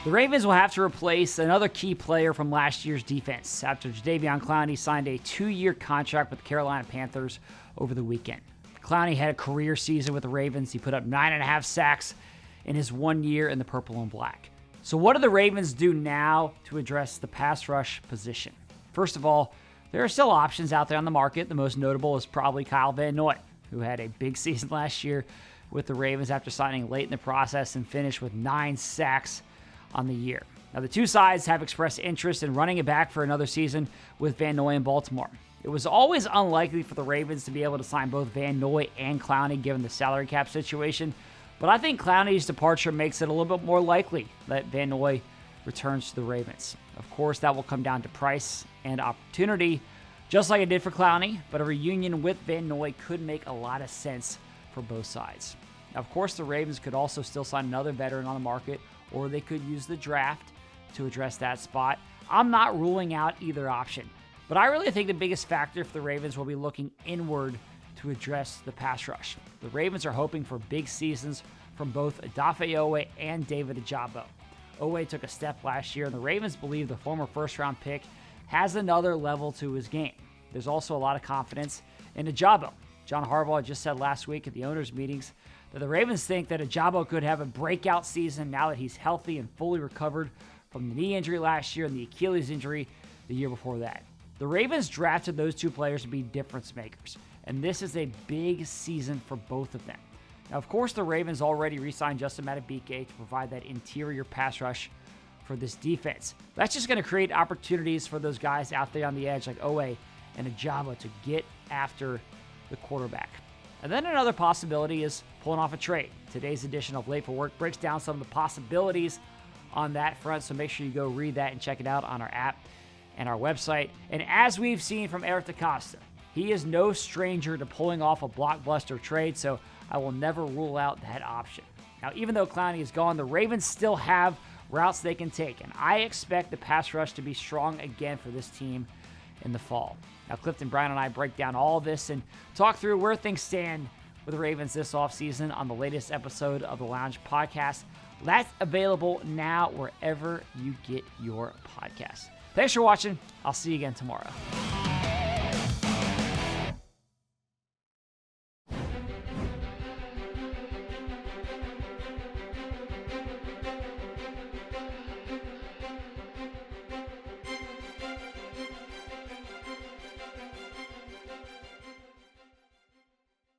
The Ravens will have to replace another key player from last year's defense after Jadeveon Clowney signed a 2-year contract with the Carolina Panthers over the weekend. Clowney had a career season with the Ravens. He put up 9.5 sacks in his 1 year in the purple and black. So what do the Ravens do now to address the pass rush position? First of all, there are still options out there on the market. The most notable is probably Kyle Van Noy, who had a big season last year with the Ravens after signing late in the process and finished with 9 sacks on the year. Now, the two sides have expressed interest in running it back for another season with Van Noy in Baltimore. It was always unlikely for the Ravens to be able to sign both Van Noy and Clowney given the salary cap situation, but I think Clowney's departure makes it a little bit more likely that Van Noy returns to the Ravens. Of course, that will come down to price and opportunity, just like it did for Clowney, but a reunion with Van Noy could make a lot of sense for both sides. Now, of course, the Ravens could also still sign another veteran on the market, or they could use the draft to address that spot. I'm not ruling out either option, but I really think the biggest factor for the Ravens will be looking inward to address the pass rush. The Ravens are hoping for big seasons from both Odafe Oweh and David Ojabo. Oweh took a step last year, and the Ravens believe the former first-round pick has another level to his game. There's also a lot of confidence in Ojabo. John Harbaugh just said last week at the owners' meetings that the Ravens think that Ojabo could have a breakout season now that he's healthy and fully recovered from the knee injury last year and the Achilles injury the year before that. The Ravens drafted those two players to be difference makers, and this is a big season for both of them. Now, of course, the Ravens already re-signed Justin Madubuike to provide that interior pass rush for this defense. That's just going to create opportunities for those guys out there on the edge like Oweh and Ojabo to get after the quarterback. And then another possibility is pulling off a trade. Today's edition of Late for Work breaks down some of the possibilities on that front, so make sure you go read that and check it out on our app and our website. And as we've seen from Eric DeCosta, he is no stranger to pulling off a blockbuster trade, so I will never rule out that option. Now, even though Clowney is gone, the Ravens still have routes they can take, and I expect the pass rush to be strong again for this team in the fall. Now, Clifton Brown and I break down all this and talk through where things stand with the Ravens this offseason on the latest episode of the Lounge Podcast. That's available now wherever you get your podcasts. Thanks for watching. I'll see you again tomorrow.